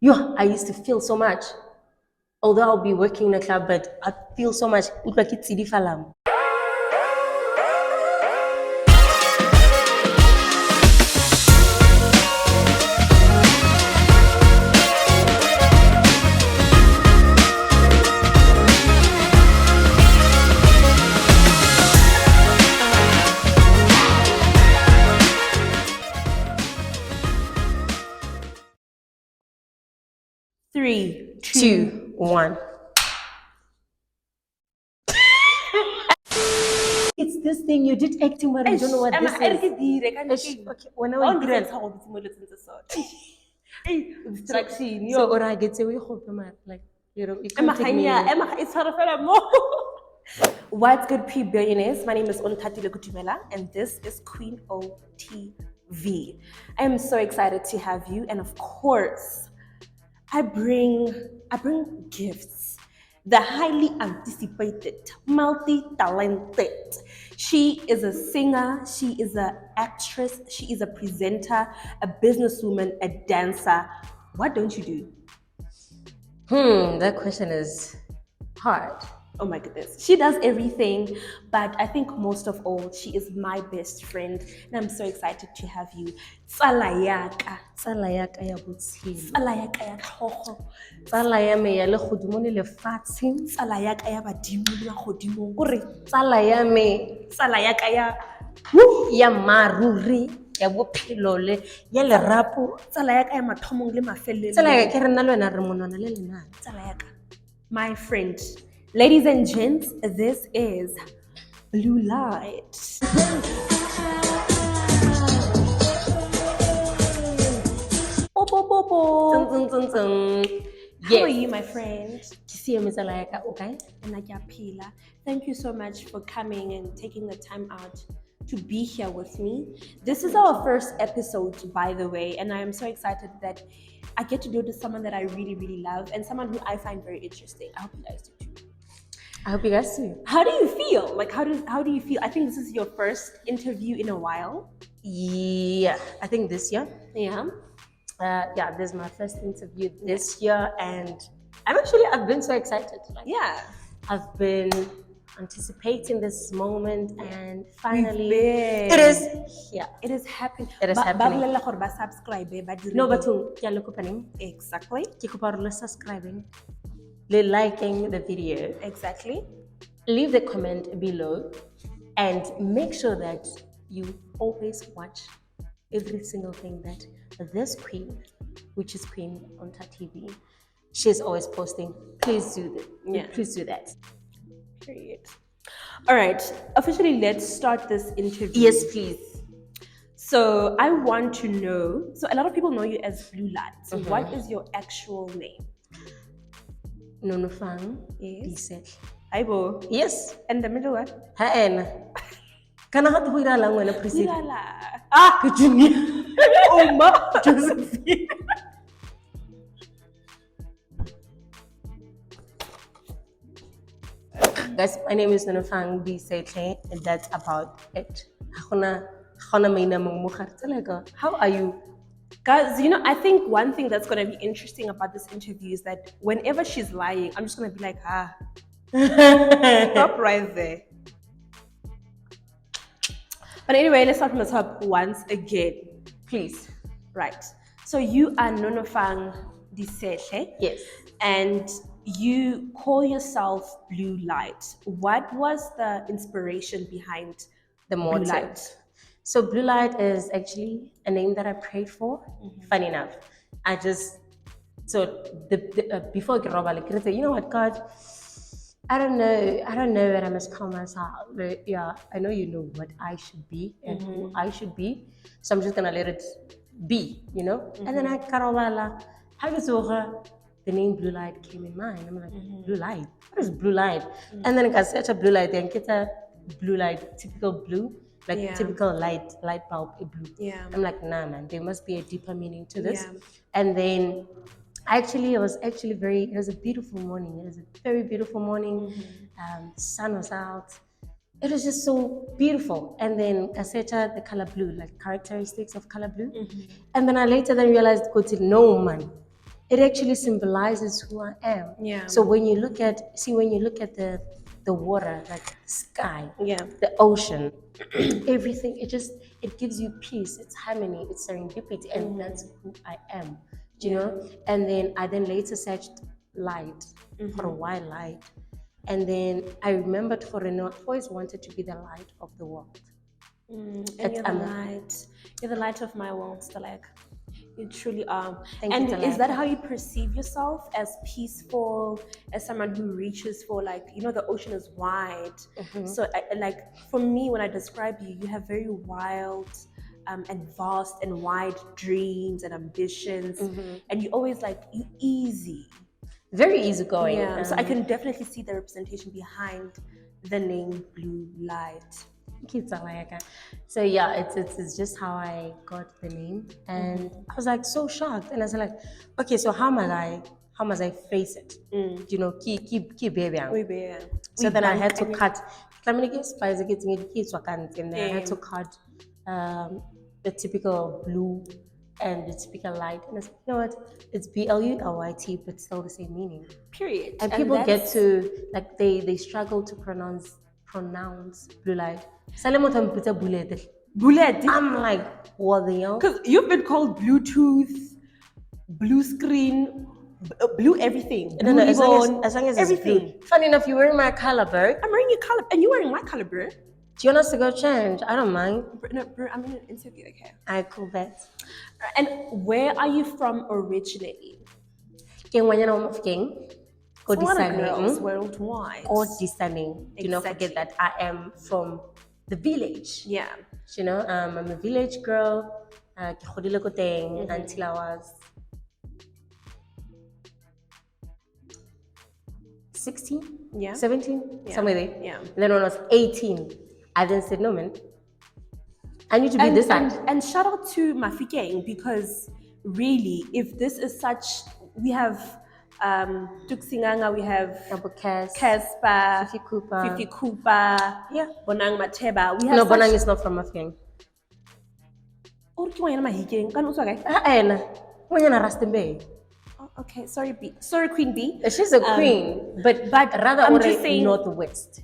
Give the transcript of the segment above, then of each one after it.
I used to feel so much. Although I'll be working in a club, but I feel so much. Like it's falam. 3, 2, 1. It's this thing you did acting, but I don't know what this is. Okay, when I was distraction. So, or I get away like you can't take me. What's good, Pre-Billionaires? My name is Ontatile Kutumela, and this is Queen OTV. I am so excited to have you, and of course, I bring gifts. The highly anticipated, multi-talented. She is a singer, she is an actress, she is a presenter, a businesswoman, a dancer. What don't you do? That question is hard. Oh my goodness. She does everything, but I think most of all, she is my best friend, and I'm so excited to have you. Tsala yaka ya botshelo. Tsala yaka ya tlhogo. Tsala ya me ya legodimo le lefatshe. Tsala yaka ya badimo le magodimo. Gore tsala ya me, tsala yaka ya maruri, ya bophelo le ya lerapo. Tsala yaka ya mathomong le mafelelo. Tsala yaka ke re nna le wena re monwana le lenana. Tsala yaka. My friend. Ladies and gents, this is BLULYT. How are you, my friend? Okay. Thank you so much for coming and taking the time out to be here with me. This is our first episode, by the way, and I am so excited that I get to do this with someone that I really, really love and someone who I find very interesting. I hope you guys do too. I hope you guys do. How do you feel? Like, how do you feel? I think this is your first interview in a while. Yeah, I think this year. Yeah. This is my first interview this year, and I've been so excited. Like, yeah. I've been anticipating this moment, and finally, it is happening. It is happening. No, but exactly. Subscribing. Liking the video. Exactly. Leave the comment below and make sure that you always watch every single thing that this queen, which is Queen Onta TV, she's always posting. Please do that. Yeah. Please do that. Period. All right. Officially, let's start this interview. Yes, please. So I want to know. So a lot of people know you as BLULYT. So what is your actual name? Nonofang. Yes. Aibo. Yes. And the middle one? Haen. Kana ha tlo ira lang wena president. Ke Junior. Oma Josephine. Guys, my name is Nonofang Bisetle, and that's about it. How are you? Guys, I think one thing that's going to be interesting about this interview is that whenever she's lying, I'm just going to be like, stop right there. But anyway, let's start from the top once again, please. Right. So you are Nonofang Disehle. Yes. And you call yourself BLULYT. What was the inspiration behind the BLULYT? So BLULYT is actually a name that I prayed for. Funny enough, before you know what, God, I don't know what I must call myself, but yeah, I know you know what I should be and who I should be, so I'm just gonna let it be, And then I the name BLULYT came in mind. I'm like, BLULYT? What is BLULYT? And then I searched BLULYT and get a BLULYT, typical blue. Typical light bulb blue. Yeah. I'm like, nah, man, there must be a deeper meaning to this. Yeah. And then it was a beautiful morning. It was a very beautiful morning. The sun was out. It was just so beautiful. And then Kaseta, the color blue, like characteristics of color blue. And then I later realized, no, man, it actually symbolizes who I am. Yeah. So when you look at the water, like the sky, Yeah. the ocean, everything, it gives you peace, it's harmony, it's serendipity, and that's who I am. Do you know? And then I later searched light for a while, light. And then I remembered for I've always wanted to be the light of the world. And you're the light. You're the light of my world, Stalek. You truly are. Thank and you, is Stalek. that how you perceive yourself, as peaceful, as someone who reaches for, like, the ocean is wide. So like for me, when I describe you, you have very wild and vast and wide dreams and ambitions, and you always you easy. Very easygoing. Yeah, so I can definitely see the representation behind the name Blue Light. So yeah, it's just how I got the name, and I was like so shocked, and I was like, okay, so how must I face it? You know, keep baby. So then I had to cut. And then I had to cut the typical blue and the typical light, and I said, you know what? It's BLULYT, but still the same meaning. Period. And people get to they struggle to pronounce blue light. Blulyt. I'm like, what the hell? Because you've been called Bluetooth, blue screen, blue everything. Blue No, as long as everything. it's blue. Funny enough, you're wearing my color, bro. I'm wearing your color, and you're wearing my color, bro. Do you want us to go change? I don't mind. No, bro, I'm in an interview, okay? I cool bet. And where are you from originally? King King. A lot of girls worldwide. Do not forget that I am from the village. Yeah. You know, I'm a village girl. Until I was 16, 17, somewhere there. Yeah. And then when I was 18, I then said, no, man, I need to be this side. And shout out to Mafikeng, because really, if this is such, we have Tuksinganga, we have Casper, Fifi Cooper, yeah, Bonang Mateba. We have no, Bonang is not from Mafikeng. Okay, sorry, B. Sorry, Queen B. She's a queen, but rather I'm just saying Northwest.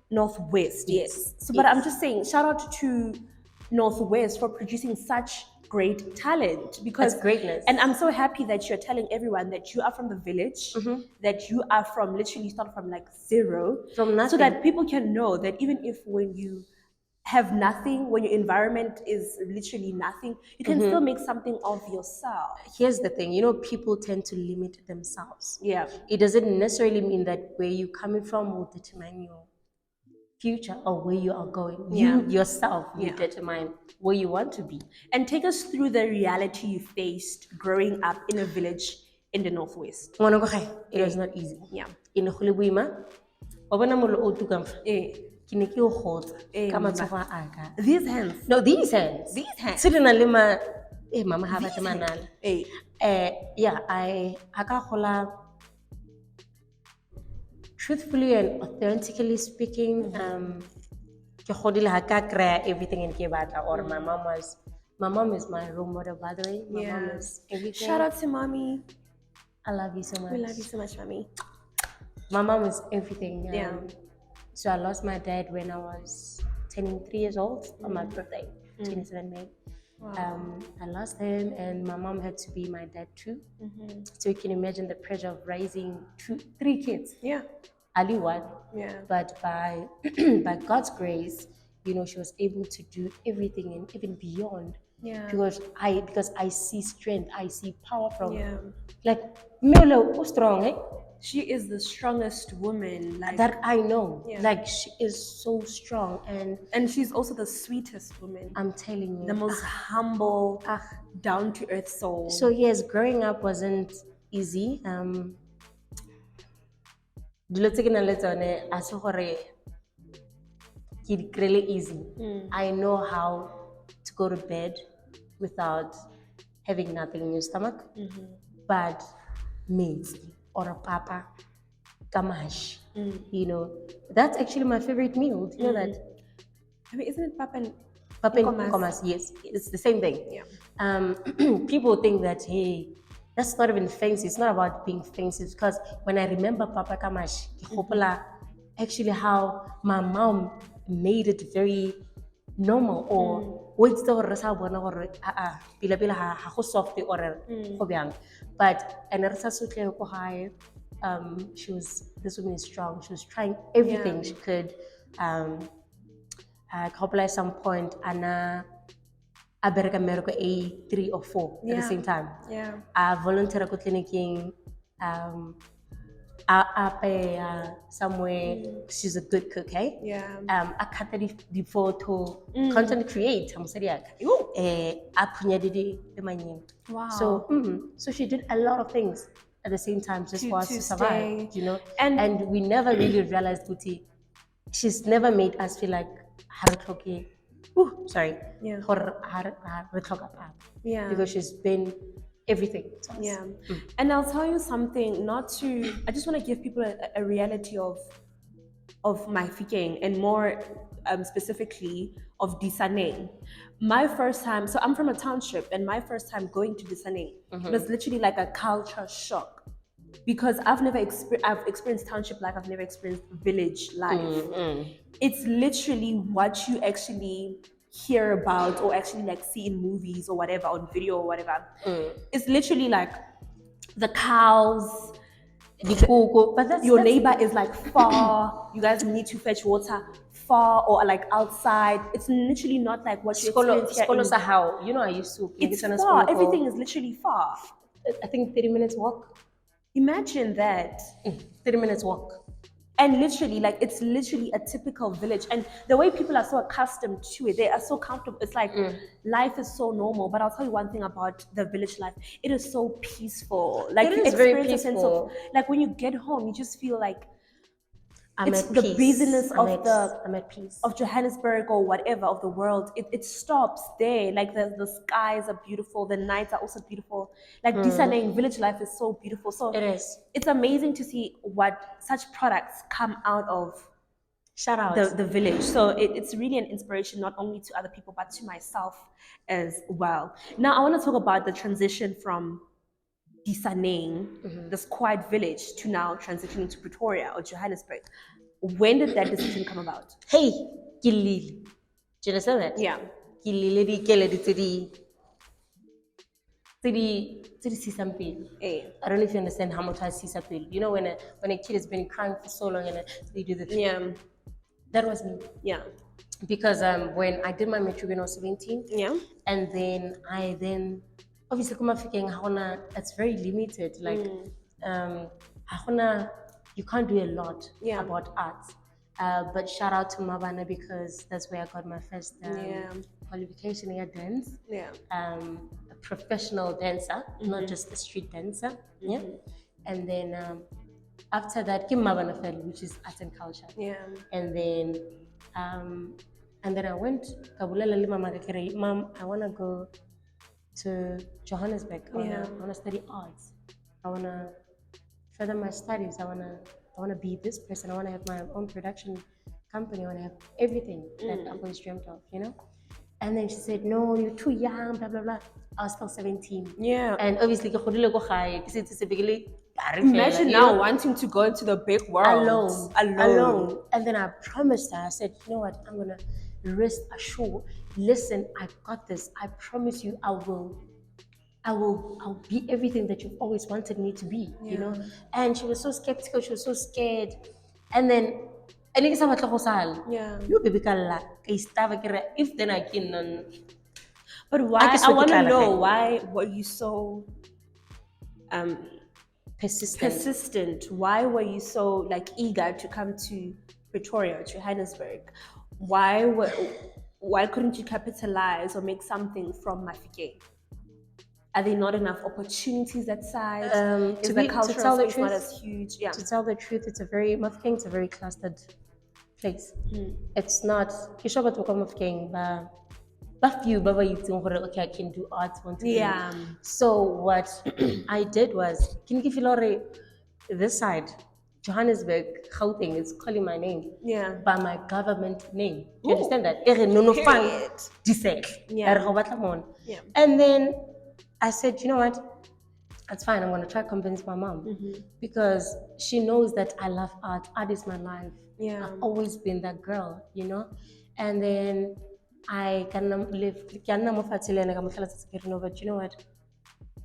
Northwest, yes. So, but I'm just saying, shout out to Northwest for producing such great talent, because that's greatness. And I'm so happy that you're telling everyone that you are from the village, that you are from literally start from zero, from nothing, so that people can know that even if when you have nothing, when your environment is literally nothing, you can still make something of yourself. Here's the thing, people tend to limit themselves. Yeah. It doesn't necessarily mean that where you're coming from will determine your future or where you are going. You yourself, you determine where you want to be. And take us through the reality you faced growing up in a village in the Northwest. It was not easy. Yeah. In Khulibwima, these hands. No, these hands. These hands. Mama have yeah, I truthfully and authentically speaking, everything in Kibata, or my mom is my role model, by the way. My mom is everything. Shout out to mommy. I love you so much. We love you so much, mommy. My mom is everything. Yeah. So I lost my dad when I was turning 3 years old on my birthday, 27 May. Wow. I lost him, and my mom had to be my dad too. So you can imagine the pressure of raising 3 kids. Yeah. Ali one. Yeah. But by by God's grace, she was able to do everything and even beyond. Yeah. Because I see strength, I see power from. Yeah. Melo, strong, eh? She is the strongest woman that I know. Yeah. She is so strong, and she's also the sweetest woman. I'm telling you, the most humble, down to earth soul. So yes, growing up wasn't easy. Really easy. I know how to go to bed without having nothing in your stomach, but meat or a papa, kamash, that's actually my favorite meal. Do you know that? I mean, isn't it papa and komas? Yes, it's the same thing. Yeah. People think that, hey, that's not even fancy. It's not about being fancy, because when I remember Papa Kamash, actually how my mom made it very normal, or wait the gore sa bona gore pila pila ha go soft or go byang. But and re sa sotle ko hae, this woman is strong. She was trying everything she could. Couple at some point, Anna I bereka mmereko a 3 or 4 at the same time. I volunteer at clinicing. Somewhere she's a good cook, hey? I cut the photo, content create. I'm sorry. Wow. So she did a lot of things at the same time just for us to survive, stay. you know. And we never really realized, Buti, she's never made us feel like sorry. Because she's been everything to us. And I'll tell you something, I just want to give people a reality of my Fikeng, and more specifically of Disaneng. My first time, so I'm from a township, and my first time going to Disaneng was literally like a culture shock, because I've experienced township life, I've never experienced village life. It's literally what you actually hear about or actually like see in movies or whatever, on video or whatever. It's literally like the cows, but your neighbor is like far, you guys need to fetch water far or like outside. It's literally not like what you experience here how, you know, I used to it's far. Everything is literally far. I think 30 minutes walk. Imagine that. 30 minutes walk. And literally, like, it's literally a typical village. And the way people are so accustomed to it, they are so comfortable. It's like life is so normal. But I'll tell you one thing about the village life. It is so peaceful. Like, it you is very experience a sense of, like, when you get home, you just feel like it's the busyness I'm at peace. of Johannesburg or whatever, of the world. It stops there. Like, the skies are beautiful. The nights are also beautiful. Like, Disaneng village life is so beautiful. So it is. It's amazing to see what such products come out of Shout out the village. So it's really an inspiration, not only to other people, but to myself as well. Now, I want to talk about the transition from Disaneng, this quiet village, to now transitioning to Pretoria or Johannesburg. When did that decision come about? Hey, Kilili. Do you understand that? Yeah. Kilili Sisampil. I don't know if you understand how much I see Sisampil. You know, when a kid has been crying for so long and they do the thing. Yeah. That was me. Yeah. Because when I did my matric when I was 17, and then obviously it's very limited. Like you can't do a lot about arts. But shout out to Mabana, because that's where I got my first qualification in dance. A professional dancer, not just a street dancer. And then after that came Mabana Fell, which is art and culture. And then I went Mom, I wanna go to Johannesburg. I wanna study arts. I wanna further my studies. I wanna be this person. I wanna have my own production company. I wanna have everything that I've always dreamt of, you know? And then she said, no, you're too young, blah blah blah. I was still 17. And obviously imagine now wanting to go into the big world alone. And then I promised her, I said, you know what, I'm gonna rest assured. Listen, I got this. I promise you, I'll be everything that you've always wanted me to be, you know? And she was so skeptical, she was so scared. And then you baby kala, if then I can. But why? I want to know, why were you so persistent? Why were you so like eager to come to Pretoria, to Johannesburg? Why couldn't you capitalize or make something from Mafike? Are there not enough opportunities that side? Is the cultural space not as huge? To tell the truth, it's a very clustered place. It's not Mafeking, but few okay, I can do arts one to So what I did was, can you give this side, Johannesburg, Gauteng is calling my name by my government name. Do you understand that? And then I said, you know what? That's fine. I'm gonna try to convince my mom because she knows that I love art. Art is my life. Yeah. I've always been that girl, you know. And then I can live. But you know what?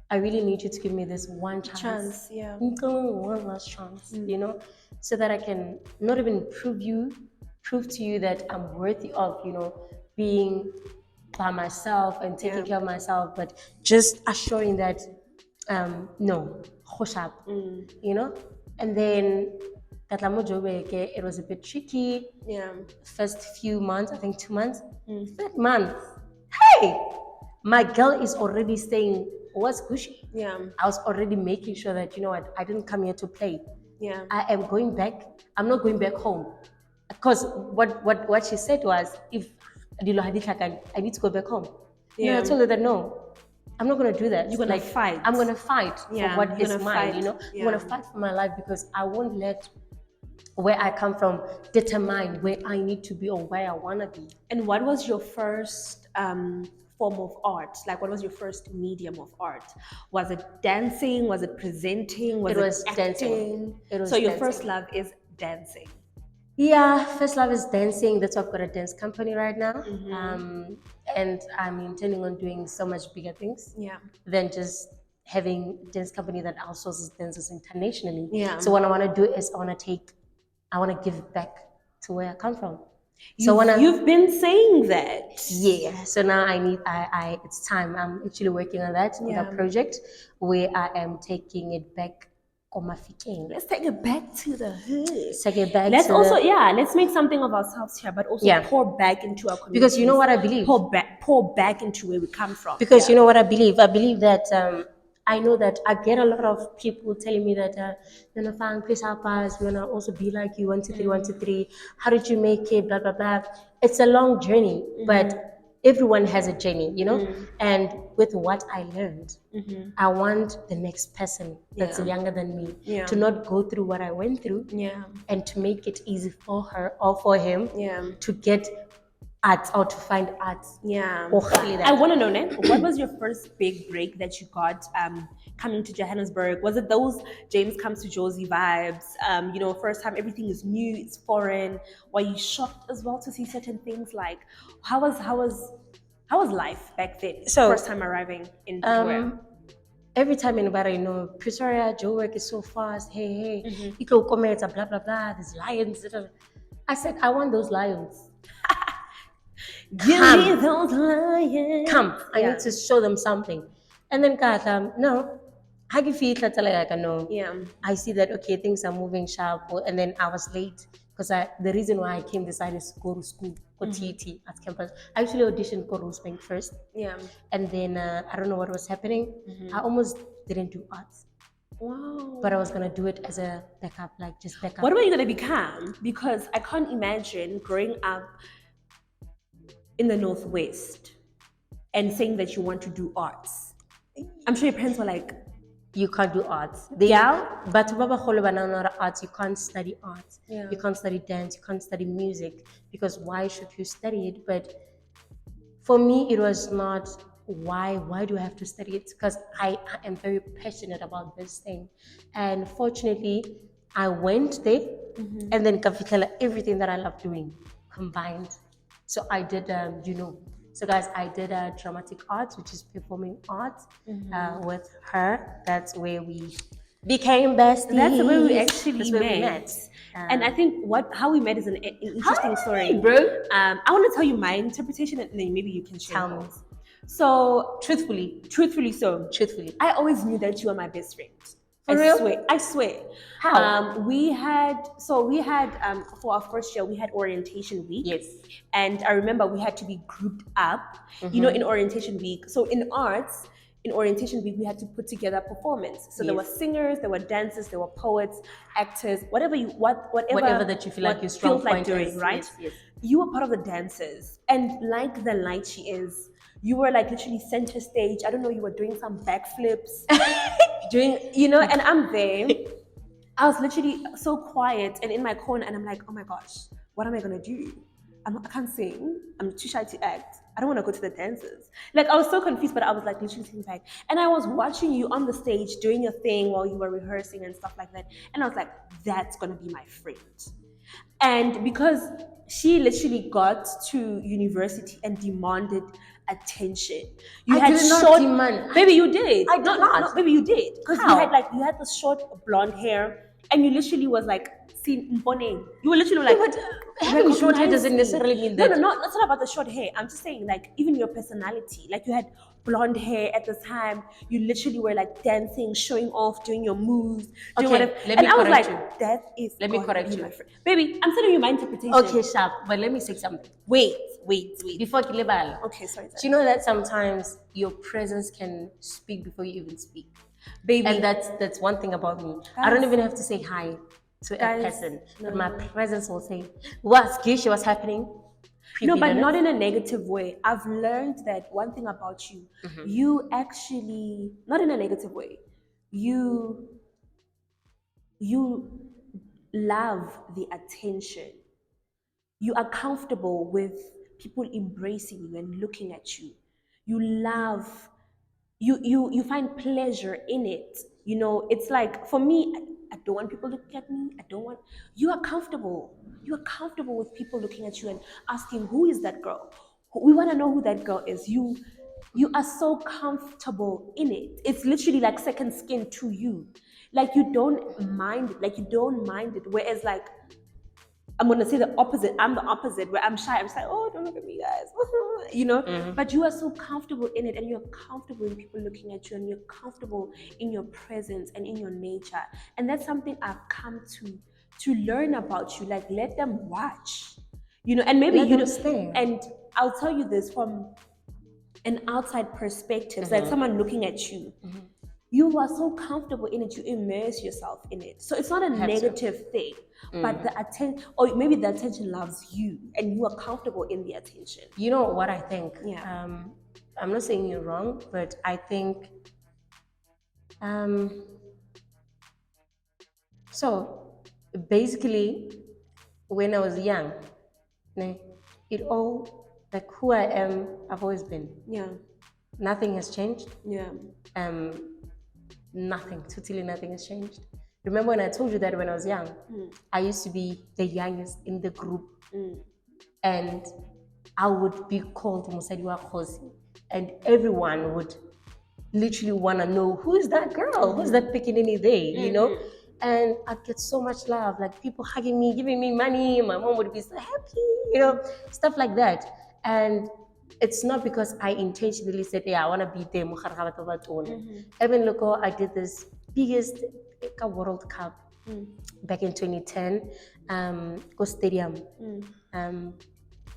I really need you to give me this one chance. Yeah. One last chance, you know, so that I can not even prove to you that I'm worthy of, you know, being by myself and taking care of myself, but just assuring that no, khoshap, you know. And then it was a bit tricky. Yeah. First few months, I think 2 months. Third month, hey, my girl is already saying, what's Gucci? Yeah. I was already making sure that, you know what, I didn't come here to play. Yeah. I am going back. I'm not going back home. Because what she said was, if I need to go back home. Yeah. And I told her that no, I'm not gonna do that. You're gonna fight. I'm gonna fight for what is mine, you know. Yeah. I'm gonna fight for my life because I won't let where I come from determine where I need to be or where I wanna be. And what was your first form of art? Like, what was your first medium of art? Was it dancing? Was it presenting? Was It was acting? dancing. It was so your dancing. first love is dancing. Yeah, first love is dancing. That's why I've got a dance company right now. And I'm intending on doing so much bigger things than just having dance company that outsources dancers internationally. Yeah. So what I want to do is I want to give back to where I come from. So You've been saying that. Yeah. So now it's time. I'm actually working on that project where I am taking it back. Let's take it back to the hood. Take it back. Let's make something of ourselves here, but also pour back into our community. Because you know what I believe? Pour back into where we come from. Because you know what I believe? I believe that I know that I get a lot of people telling me that you know, fine, please help us, we wanna also be like you, 1, 2, 3, 1, 2, 3. How did you make it? Blah blah blah. It's a long journey, but everyone has a journey, you know. And with what I learned, I want the next person that's younger than me to not go through what I went through, and to make it easy for her or for him to get art or to find art. I want to know, Nen, what was your first big break that you got coming to Johannesburg? Was it those James Comes to Josie vibes? You know, first time everything is new, it's foreign. Were you shocked as well to see certain things? Like, how was life back then? So, first time arriving in Pretoria. Every time anybody, you know, Pretoria, Joburg is so fast. Hey, you go comment, blah blah blah. There's lions. I said, I want those lions. Give me those lions. Come, I need to show them something. And then no. How do you feel that like no? I see that okay, things are moving sharp, and then I was late because the reason why I came decided to go to school, go TET at campus. I actually auditioned for Rosebank first. And then I don't know what was happening. I almost didn't do arts. Wow. But I was gonna do it as a backup, like just backup. What were you gonna become? Because I can't imagine growing up in the Northwest and saying that you want to do arts. I'm sure your parents were like, you can't do arts. But arts, you can't study art. You can't study dance, you can't study music, because why should you study it? But for me, it was not why do I have to study it? Because I am very passionate about this thing. And fortunately, I went there and then everything that I love doing combined. So I did, so guys, I did dramatic arts, which is performing arts with her. That's where we became besties. That's where we actually met. And I think how we met is an interesting story. Bro. I want to tell you my interpretation, and then maybe you can share. Tell me. So, truthfully, I always knew that you were my best friend. I swear. How? We had for our first year we had orientation week. Yes. And I remember we had to be grouped up, you know, in orientation week. So in arts, in orientation week, we had to put together a performance. So there were singers, there were dancers, there were poets, actors, whatever that you feel like you're strong like doing, right? Yes. You were part of the dancers, and like the light she is, you were like literally center stage. I don't know, you were doing some backflips, and I'm there. I was literally so quiet and in my corner, and I'm like, oh my gosh, what am I gonna do? I can't sing. I'm too shy to act. I don't want to go to the dances. Like, I was so confused, but I was like literally sitting back. And I was watching you on the stage doing your thing while you were rehearsing and stuff like that. And I was like, that's going to be my friend. And because she literally got to university and demanded attention. You I did not demand. Maybe you did. I did not. Maybe you did. Because you had the short blonde hair and you literally was like, seen morning. You were literally like, but having short hair doesn't necessarily mean that. No, it's not about the short hair. I'm just saying, like, even your personality. Like, you had blonde hair at the time. You literally were like dancing, showing off, doing your moves, doing whatever. Let me correct you. That is. Let me correct you, Baby, I'm telling you my interpretation. Okay, sharp. But let me say something. Wait. Before Kilebala. Okay, sorry. Do you know that sometimes your presence can speak before you even speak? Baby. And that's one thing about me. I don't even have to say hi to a person, but my presence will say, what's happening? No, but not in a negative way. I've learned that one thing about you, you actually, not in a negative way, you love the attention. You are comfortable with people embracing you and looking at you. You find pleasure in it. You know, it's like, for me, I don't want people looking at me. You are comfortable. You are comfortable with people looking at you and asking, who is that girl? We want to know who that girl is. You are so comfortable in it. It's literally like second skin to you. Like, you don't mind it. Whereas, like, I'm gonna say the opposite. I'm the opposite, where I'm shy. I'm just like, oh, don't look at me, guys. You know. But you are so comfortable in it, and you're comfortable in people looking at you, and you're comfortable in your presence and in your nature. And that's something I've come to learn about you. Like, let them watch, you know. And maybe you don't stay. And I'll tell you this from an outside perspective, like someone looking at you. You are so comfortable in it, you immerse yourself in it. So it's not a negative thing, but the attention, or maybe the attention loves you and you are comfortable in the attention. You know what I think? Yeah. I'm not saying you're wrong, but I think, so basically, when I was young, it all, like, who I am, I've always been. Yeah. Nothing has changed. Yeah. Nothing, totally nothing has changed. Remember when I told you that when I was young, I used to be the youngest in the group, and I would be called Musadi wa Khosi, and everyone would literally want to know, who is that girl? Who's that pickaninny there? You know? And I'd get so much love, like people hugging me, giving me money. My mom would be so happy, you know, stuff like that. And it's not because I intentionally said, yeah, I want to be there. Even look, I did this biggest World Cup back in 2010. Go stadium,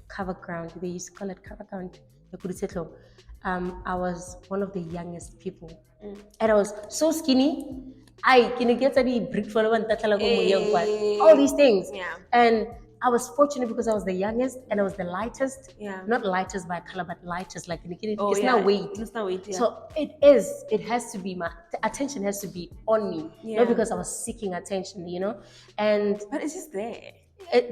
cover ground. They used to call it cover ground. I was one of the youngest people, and I was so skinny. I can get any brick for all these things. Yeah. And I was fortunate because I was the youngest and I was the lightest. Yeah. Not lightest by color, but lightest, like it's not not weight. It's not weight. Yeah. So it has to be, the attention has to be on me. Yeah. Not because I was seeking attention, you know? But it's just there.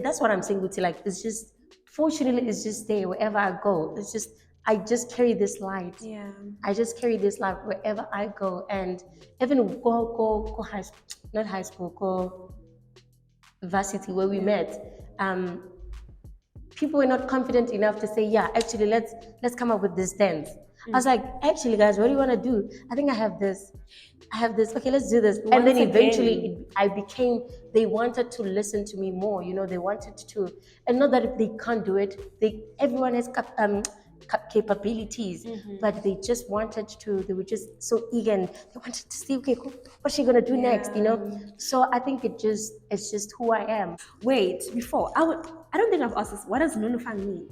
That's what I'm saying, Guti. Like, it's just, fortunately, it's just there wherever I go. It's just, I just carry this light. Yeah. I just carry this light wherever I go. And even go high school, not high school, go varsity where we met. People were not confident enough to say, yeah, actually, let's come up with this dance. I was like, actually, guys, what do you want to do? I think I have this. Okay, let's do this. And then eventually they wanted to listen to me more, you know, they wanted to, and not that if they can't do it, everyone has capabilities, but they just wanted to, they were just so eager and they wanted to see, okay, what's she gonna do next, you know? So I think it's just who I am. Wait, before, I don't think I've asked this. What does Nunufang mean?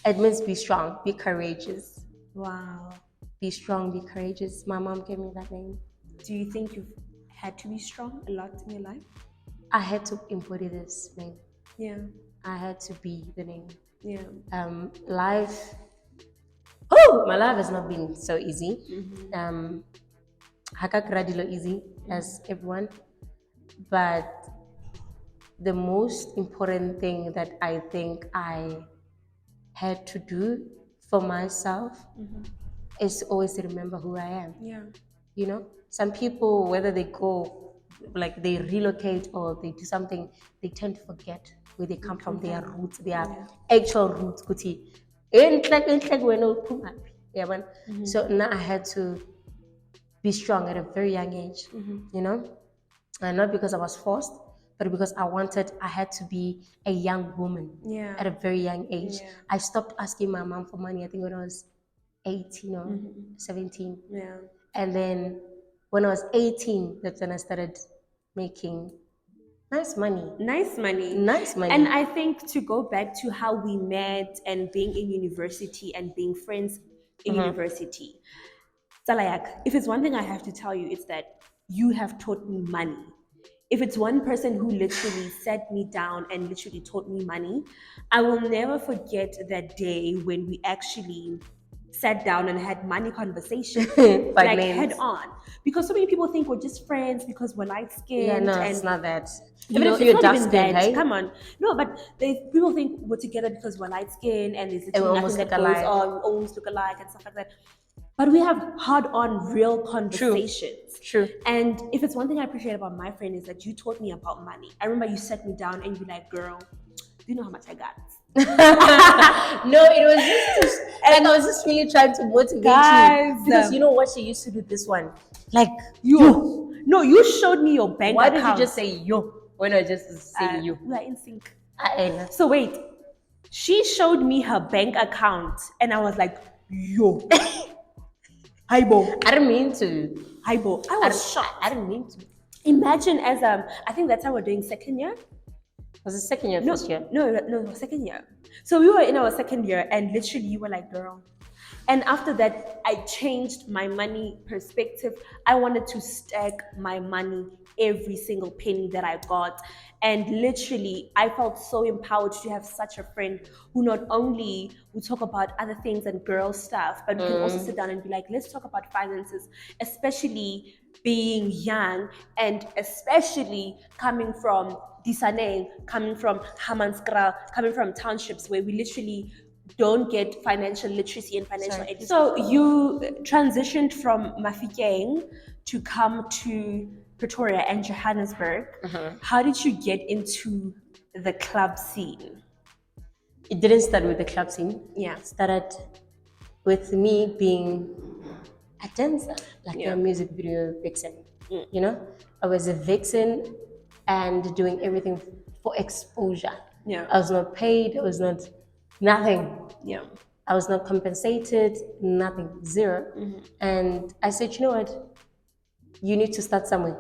It means be strong, be courageous. Wow. Be strong, be courageous. My mom gave me that name. Do you think you've had to be strong a lot in your life? I had to embody this name. Yeah. I had to be the name. Yeah. My life has not been so easy. Hakakradilo easy as everyone. But the most important thing that I think I had to do for myself is always to remember who I am. Yeah. You know, some people, whether they go, like they relocate or they do something, they tend to forget where they come from, their roots, their actual roots. So now I had to be strong at a very young age, you know, and not because I was forced, but because I had to be a young woman at a very young age. I stopped asking my mom for money, I think when I was 18 or 17. Yeah. And then when I was 18, that's when I started making nice money. Nice money. Nice money. And I think to go back to how we met and being in university and being friends in university, Salayak, if it's one thing I have to tell you, it's that you have taught me money. If it's one person who literally sat me down and literally taught me money, I will never forget that day when we actually sat down and had money conversation, like head on. Because so many people think we're just friends because we're light skinned. Yeah, no, and it's not that. Even if You're it's not even dark-skinned, that, hey? come on. No, but people think we're together because we're light skinned and there's literally nothing that goes on. We almost look alike and stuff like that. But we have hard-on, real conversations. True. And if it's one thing I appreciate about my friend is that you taught me about money. I remember you sat me down and you were like, girl, do you know how much I got? No, it was just and I was just really trying to motivate you because you know what she used to do this one, like you. No, you showed me your bank Why account. Why did you just say yo when I just say you? We are in sync. So wait, she showed me her bank account and I was like, yo. Hibo. I didn't mean to. Hibo. I was shocked. I didn't mean to. Imagine as I think that's how we're doing second year. Was it second year, first year? No, second year. So we were in our second year and literally you were like, girl. And after that, I changed my money perspective. I wanted to stack my money, every single penny that I got. And literally, I felt so empowered to have such a friend who not only would talk about other things and girl stuff, but we can also sit down and be like, let's talk about finances, especially being young and especially coming from Disane, coming from Hammanskra, coming from townships where we literally don't get financial literacy and financial education. So you transitioned from Mafikeng to come to Pretoria and Johannesburg. How did you get into the club scene? It didn't start with the club scene. Yeah. It started with me being a dancer, like a music video vixen. You know, I was a vixen and doing everything for exposure. Yeah. I was not paid. I was not nothing. Yeah. I was not compensated. Nothing. Zero. And I said, you know what? You need to start somewhere.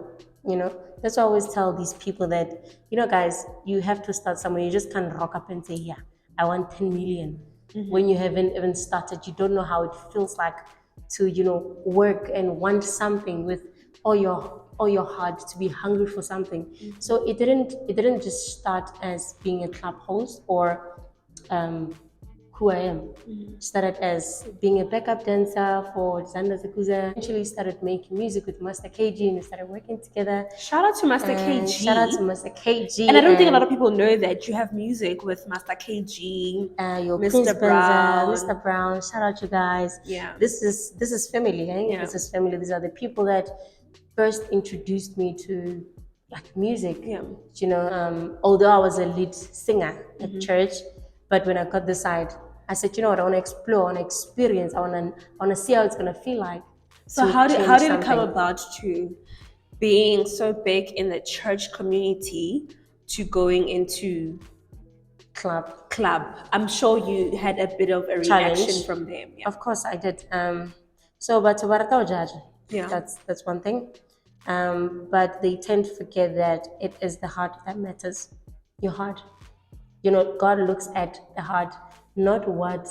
You know, that's why I always tell these people that, you know, guys, you have to start somewhere. You just can't rock up and say, yeah, I want 10 million. When you haven't even started, you don't know how it feels like to, you know, work and want something with all your heart, to be hungry for something. So it didn't just start as being a club host or who I am. Started as being a backup dancer for Zanda Zakuza. Eventually started making music with Master KG and we started working together. Shout out to Master KG. Shout out to Master KG. And I don't think a lot of people know that you have music with Master KG, your Mr. Brown. Mr. Brown. Shout out you guys. Yeah. This is family, eh? Yeah. This is family. These are the people that first introduced me to like music. Yeah. You know, although I was a lead singer at church, but when I got this side, I said, you know what, I want to explore, I want to experience, I want to see how it's going to feel like. So how did it come about to being so big in the church community to going into club? I'm sure you had a bit of a reaction from them. Yeah. Of course I did. Yeah. That's one thing. But they tend to forget that it is the heart that matters. Your heart. You know, God looks at the heart, not what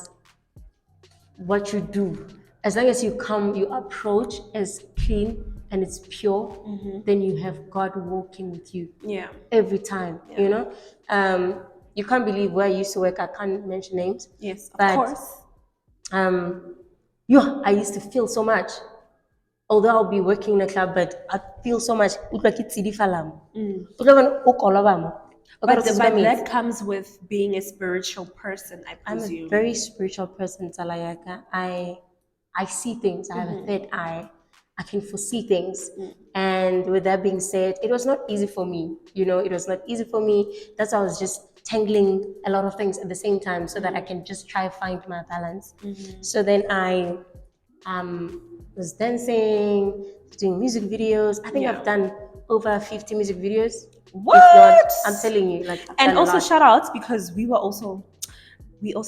you do. As long as you approach as clean and it's pure, then you have God walking with you. Yeah. Every time. Yeah. You know, you can't believe where I used to work. I can't mention names. Yes, of course. I used to feel so much. Although I'll be working in a club, but I feel so much. But that comes with being a spiritual person, I presume. I'm a very spiritual person, Talayaka. I see things. I have a third eye. I can foresee things. And with that being said, it was not easy for me. You know, it was not easy for me. That's why I was just tangling a lot of things at the same time so that I can just try to find my balance. So then I was dancing, doing music videos. I think I've done over 50 music videos. What? If not, I'm telling you, like, and also shout outs because we also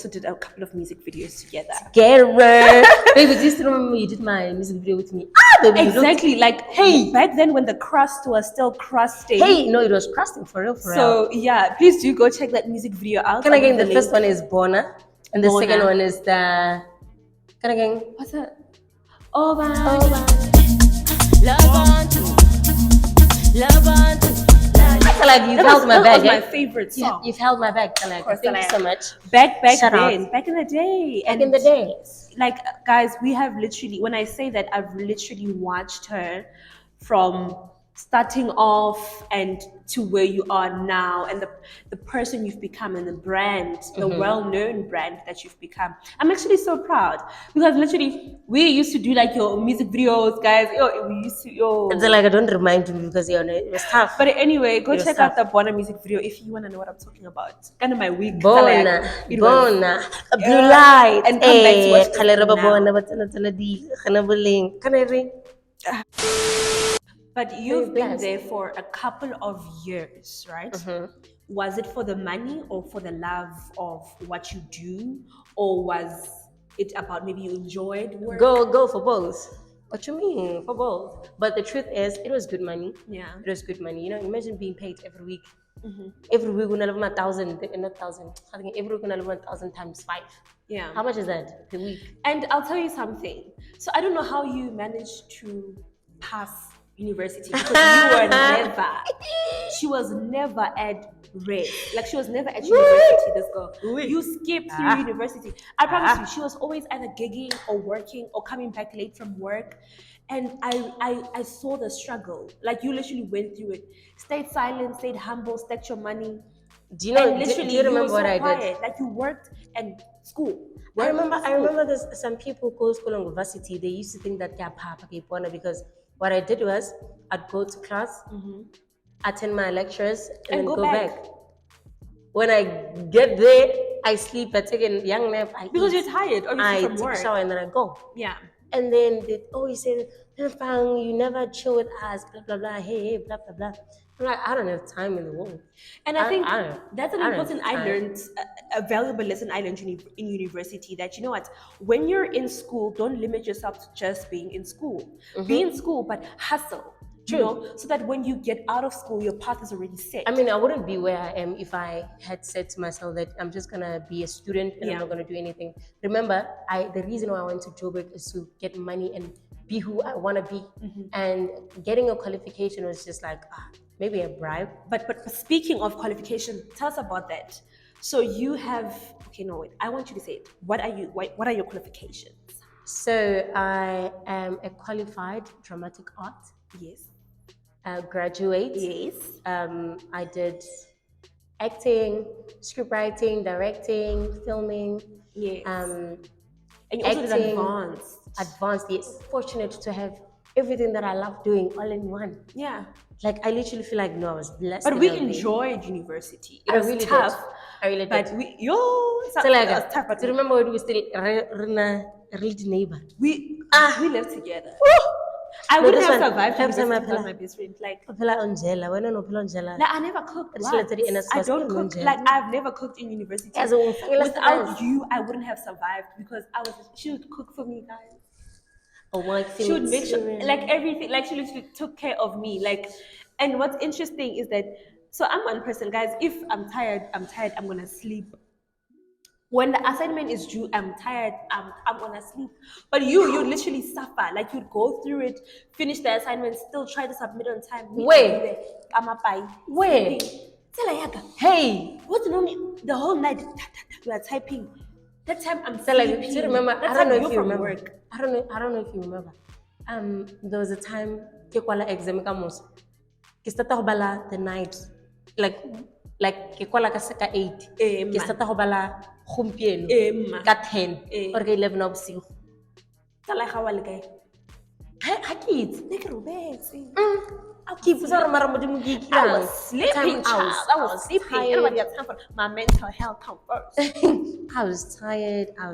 did a couple of music videos together. Baby, do you still remember you did my music video with me? Baby, exactly. Like, hey, back then when the crust was still crusting. Hey, no, it was crusting for real. So yeah, please do go check that music video out. Can I get the first one is Bona, and the second one is the. Can I get what's that? Love on. Like you've held my bag. That was my favorite song. You've held my bag. Thank you so much. Back then, back in the day. Back in the day. Like, guys, we have literally, when I say that, I've literally watched her from starting off and to where you are now, and the person you've become, and the brand, the well-known brand that you've become. I'm actually so proud because literally we used to do like your music videos, guys. We used to It's like I don't remind me because it was tough. But anyway, go check out the Bona music video if you want to know what I'm talking about. Kind of my week. Bona, blue light, and come back to watch But you've been there for a couple of years, right? Was it for the money or for the love of what you do? Or was it about maybe you enjoyed work? Go for both. What you mean? For both. But the truth is, it was good money. Yeah. It was good money. You know, imagine being paid every week. Every week, we have 1,000, not 1,000. I think every week, we have 1,000 times 5. Yeah. How much is that per week? And I'll tell you something. So I don't know how you managed to pass university because you were never. She was never at red. Like, she was never at university. This girl, you skipped through university. I promise you, she was always either gigging or working or coming back late from work. And I saw the struggle. Like, you literally went through it. Stayed silent, stayed humble, stacked your money. Do you know? Literally, do you remember so what I quiet. did? Like, you worked and school. I remember there's some people go to school and university. They used to think that because what I did was I'd go to class, attend my lectures, and then go back. When I get there, I sleep. I take a young nap. Because you're tired, obviously, from work. I take a shower and then I go. Yeah. And then they always say, you never chill with us, blah, blah, blah, hey, blah, blah, blah. I'm like, I don't have time in the world. And I think that's an important a valuable lesson I learned in university, that, you know what, when you're in school, don't limit yourself to just being in school. Be in school, but hustle. True. You know, so that when you get out of school, your path is already set. I mean, I wouldn't be where I am if I had said to myself that I'm just gonna be a student and I'm not gonna do anything. Remember, the reason why I went to Joburg is to get money and be who I want to be. And getting a qualification was just like maybe a bribe. But speaking of qualification, tell us about that. So you have I want you to say it. What are your qualifications? So I am a qualified dramatic art. Yes. Graduate. Yes. I did acting, script writing, directing, filming. Yes. And you also did advanced. Advanced, yes. Fortunate to have everything that I love doing all in one. Yeah. Like, I literally feel like, no, I was blessed. But we enjoyed university. It was really tough. I really did. But it was tough. But do you remember when we still really neighbor? We lived together. I wouldn't have survived without my best friend. Like, I never cooked. I don't cook. Like, I've never cooked in university. Without you, I wouldn't have survived because she would cook for me, guys. She would make sure, like, everything, like, she literally took care of me. Like, and what's interesting is that, so I'm one person, guys. If I'm tired, I'm gonna sleep. When the assignment is due, I'm tired, I'm gonna sleep. But you literally suffer. Like, you'd go through it, finish the assignment, still try to submit on time. Wait. Hey, what's wrong? The whole night we are typing. That time I'm sleeping. Do you remember? I don't know if you remember. I don't know if you remember. There was a time ke kwala exam ka mos. Ke starta go bala the night. like ke kwala ka se ka 8 ke ma. starta go bala gompieno Ma. ka 10 or ka 11 of bosigo Tsala ga wa le kae? ha ke itse Ne ke robetse. ke ipotsa gore mara modimo ke I ikirang was sleeping, child. I was sleeping. Everybody has time for my mental health come first. I was tired. I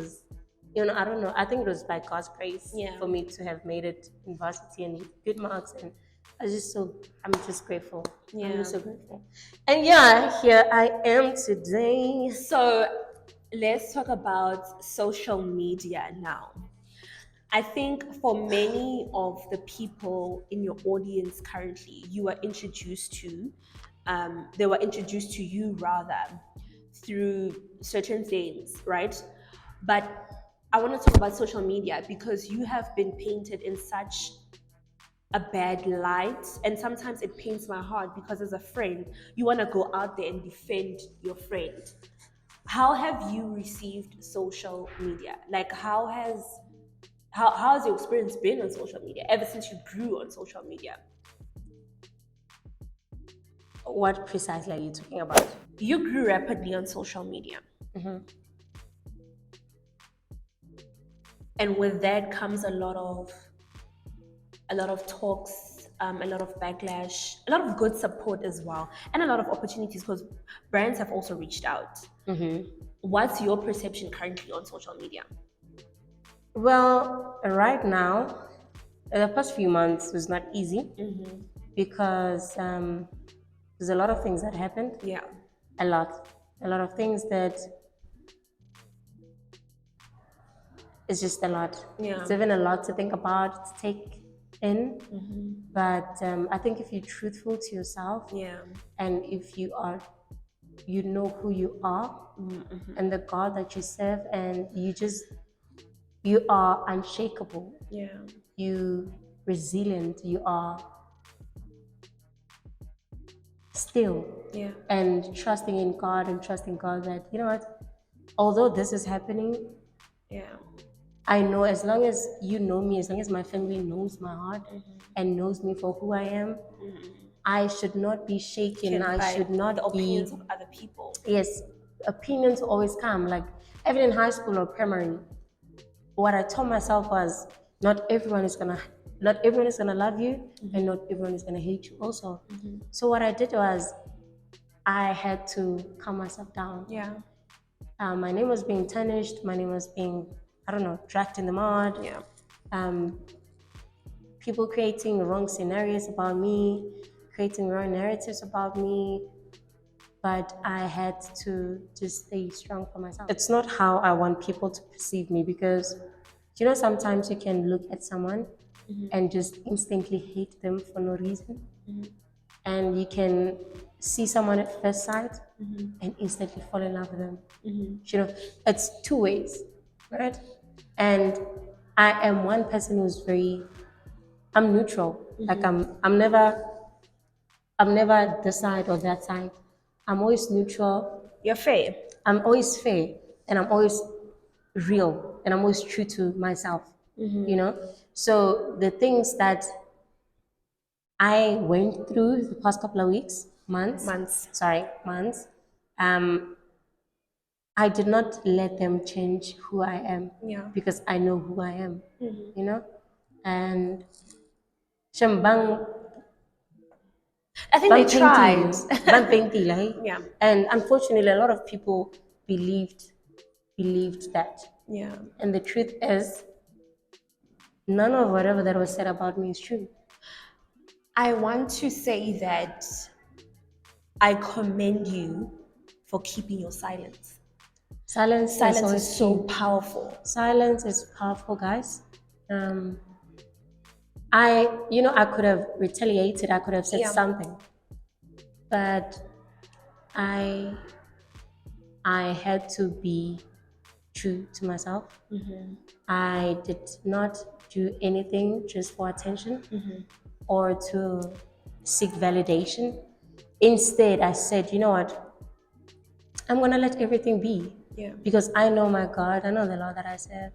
don't know. I think it was by God's grace for me to have made it in varsity and with good marks. And I'm just grateful. Yeah. I'm just so grateful. And yeah, here I am today. So let's talk about social media now. I think for many of the people in your audience currently, they were introduced to you rather through certain things, right? But I want to talk about social media because you have been painted in such a bad light, and sometimes it pains my heart because as a friend, you want to go out there and defend your friend. How have you received social media? Like how has your experience been on social media ever since you grew on social media? What precisely are you talking about? You grew rapidly on social media. And with that comes a lot of talks, a lot of backlash, a lot of good support as well, and a lot of opportunities because brands have also reached out. What's your perception currently on social media? Well, right now, the past few months was not easy because there's a lot of things that happened. Yeah. A lot of things that it's just a lot. Yeah. It's even a lot to think about, to take in. But I think if you're truthful to yourself, and if you know who you are, and the God that you serve, and you are unshakable. Yeah. You resilient. You are still. Yeah. And trusting in God and trusting God that, you know what, although this is happening, I know as long as you know me, as long as my family knows my heart and knows me for who I am, I should not be shaken. I should not the be opinions of other people. Yes, opinions always come. Like even in high school or primary, what I told myself was not everyone is gonna love you, and not everyone is gonna hate you also. So what I did was I had to calm myself down. Yeah. My name was being tarnished. My name was being, I don't know, dragged in the mud. Yeah. People creating wrong scenarios about me, creating wrong narratives about me. But I had to just stay strong for myself. It's not how I want people to perceive me because, you know, sometimes you can look at someone and just instantly hate them for no reason. And you can see someone at first sight and instantly fall in love with them. You know, it's two ways, right? And I am one person who's I'm neutral. Like I'm never this side or that side. I'm always neutral. You're fair. I'm always fair, and I'm always real, and I'm always true to myself. You know, so the things that I went through the past couple of months. I did not let them change who I am. Because I know who I am. You know, and Shambang. I think they tried. Yeah. And unfortunately, a lot of people believed that. Yeah. And the truth is, none of whatever that was said about me is true. I want to say that I commend you for keeping your silence. Silence is so powerful. Silence is powerful, guys. I could have retaliated. I could have said something, but I had to be true to myself. I did not do anything just for attention or to seek validation. Instead, I said, you know what? I'm going to let everything be. Because I know my God. I know the Lord that I serve.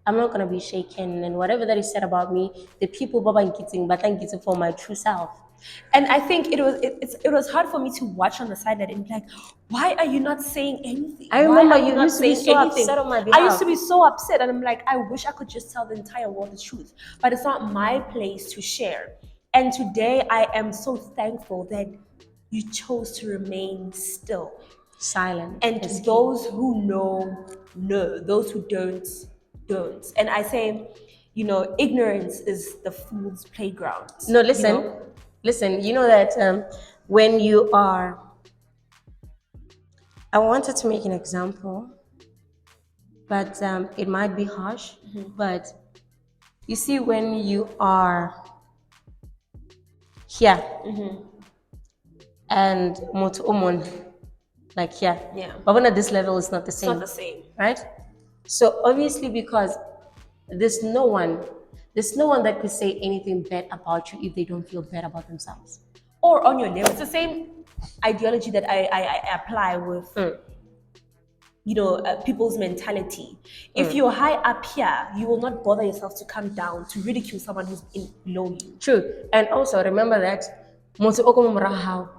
I'm not going to be shaken. And whatever that is said about me, the people Baba Nkiting, but thank you for my true self. And I think it was hard for me to watch on the sideline and be like, why are you not saying anything? I remember Why are you not used to be saying so anything? upset on my I behalf. used to be so upset, and I'm like, I wish I could just tell the entire world the truth, but it's not my place to share. And today I am so thankful that you chose to remain still. Silent. And those who know, know. Those who don't, don't. And I say, you know, ignorance is the fool's playground. No, listen. You know? Listen, you know that when you are... I wanted to make an example, but it might be harsh. But you see, when you are here and moto umon, like here, but when at this level, it's not the same. It's not the same, right? So obviously, because there's no one that could say anything bad about you if they don't feel bad about themselves. Or on your level. It's the same ideology that I apply with, you know, people's mentality. If you're high up here, you will not bother yourself to come down to ridicule someone who's below you. True. And also remember that motho o ko mo morago ga hao,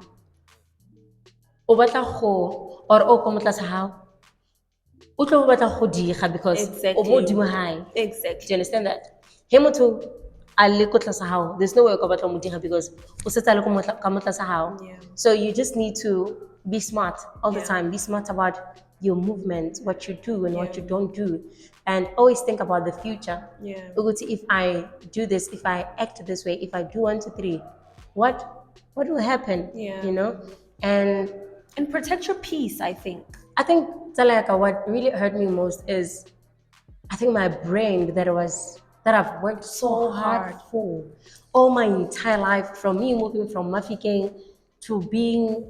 o batla go, or o ko mo tlase ga hao, o tlo batla go diga because o mo dimo high. Exactly. Do you understand that? He motho a le ko tlase ga hao, there's no way o ka batla mo diga because o setse a le ka mo tlase ga hao. So you just need to be smart all the time. Be smart about your movement, what you do and what you don't do, and always think about the future. If I do this, if I act this way, if I do 1, 2, 3, what will happen? You know, and protect your peace. I think Talaka, what really hurt me most is I think my brain that I've worked so hard for all my entire life, from me moving from Mafikeng to being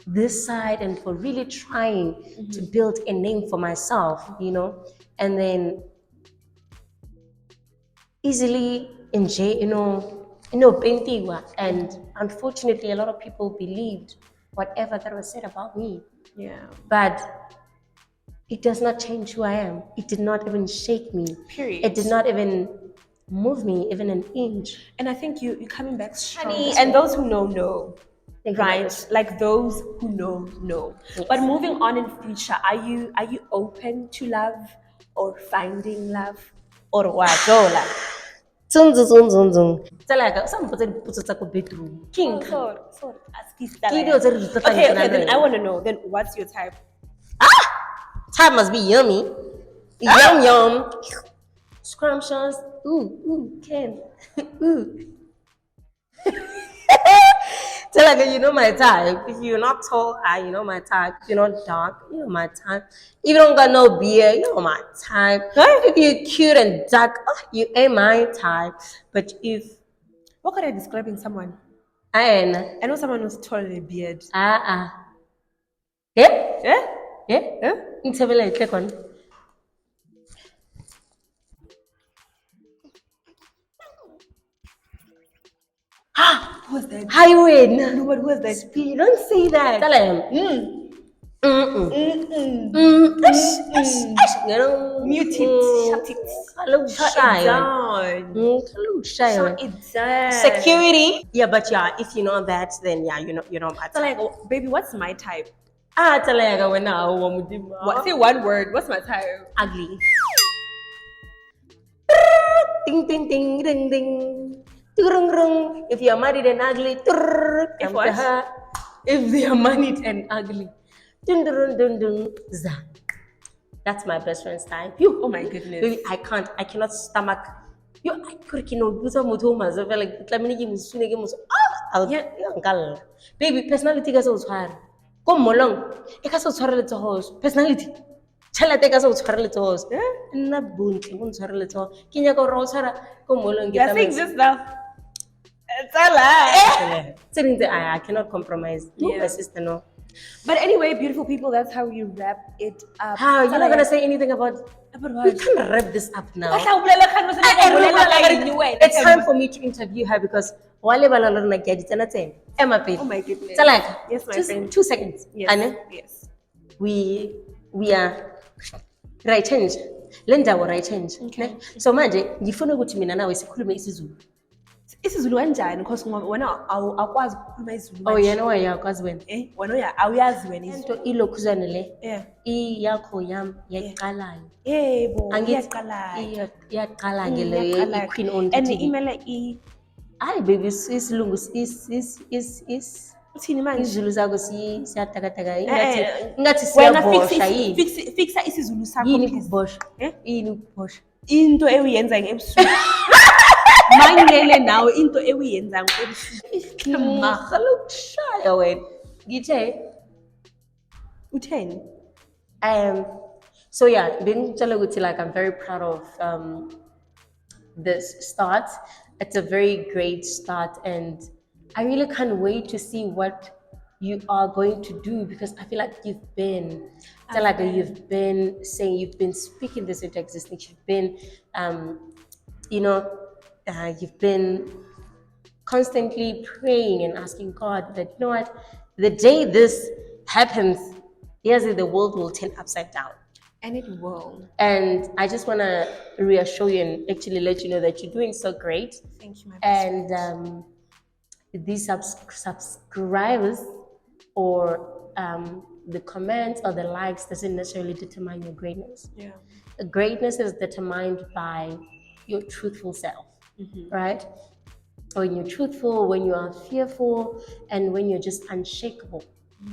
this side, and for really trying to build a name for myself, you know, and then easily enjoy, painting. And unfortunately, a lot of people believed whatever that was said about me. But it does not change who I am. It did not even shake me. Period. It did not even move me even an inch. And I think you're coming back strong. And those who know. Right, like those who know. Yes. But moving on in future, are you open to love or finding love or what? Talaga, some put it a bedroom. King. Sorry. Okay, then I want to know. Then what's your type? Type must be yummy. Yum. Scrumptious. Ooh, Ken. Ooh. Talaga, you know my type. If you're not tall, you know my type. If you're not dark, you know my type. If you don't got no beard, you know my type. If you're cute and dark, you ain't my type. But what could I describe in someone? I know someone who's tall and a beard. Yeah. Click on. Who was that? Highway. No, but who was that? You don't say that. Tell him. Mute it. Shut it. Shut it down. Security. Yeah, but if you know that, then you know my type. Like, baby, what's my type? Talaga when say one word. What's my type? Ugly. Ding ding ding ding ding. If you're married and ugly, if they are married and ugly, that's my best friend's type. Oh my goodness. Baby, I cannot stomach. Baby, personality ka so tshwara. Ko molong, e ka so tshwara le tsogo. Personality. Tšhelete ka se o tshwarele tsogo. Nna bontle go ntshwarele tsogo. Ke nyaka gore o tshwara ko molong ke saying this now. It's a lie. I cannot compromise. No, my sister, no. But anyway, beautiful people, that's how we wrap it up. How? You're not gonna say anything about what? We can't wrap this up now. It's time for me to interview her because oh my goodness. Yes, my friend. 2 seconds. Yes. We are right change. Linda will right change. Okay. So manje ngifuna ukuthi mina nawe sikhulume isiZulu. isiZulu kanjani because wena awukwazi ukukhuluma isiZulu Oh, manje. yena wayakwazi wena. Wena awuyazi wena isiZulu. Into ilokhuzane le. Yeah. Yakho yam yaqalayo. Yebo, Iyaqala. Iyaqala ke le Iyaqala. Queen on And TV. imele Hayi baby isilungu is uthini manje? isiZulu sakho siyatakataka Wena ingathi siyabosha yini. fixa isiZulu sakho Yini please. ukubosha? Yini ukubosha? Into ewuyenza ebusuku. Mangele nawe into ewuyenza ebusuku. Ngicela ukushaya wena. Ngithe utheni? So yeah, bengitshela ukuthi like I'm very proud of this start. It's a very great start and I really can't wait to see what you are going to do because I feel like you've been saying, you've been speaking this into existence. You've been you've been constantly praying and asking God that, you know what, the day this happens, the world will turn upside down. And it will. And I just want to reassure you and actually let you know that you're doing so great. Thank you, my best friend. These subscribers or the comments or the likes doesn't necessarily determine your greatness. Yeah. Greatness is determined by your truthful self, right? When you're truthful, when you are fearful, and when you're just unshakable,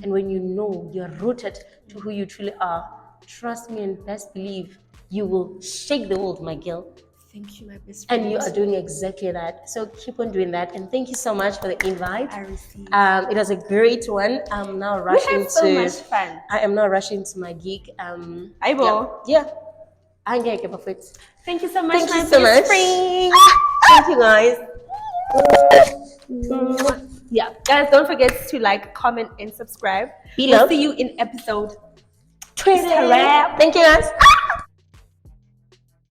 and when you know you're rooted to who you truly are, trust me and best believe you will shake the world, my girl. Thank you, my best friend. And you are doing exactly that. So keep on doing that. And thank you so much for the invite. I received. It was a great one. I'm now rushing we had so much fun. I am now rushing to my gig. Yeah. I'm gonna give a foot. Thank you so much. Thank you so much. Thank you guys. Yeah, guys, don't forget to like, comment, and subscribe. We'll see you in episode 20. Thank you guys.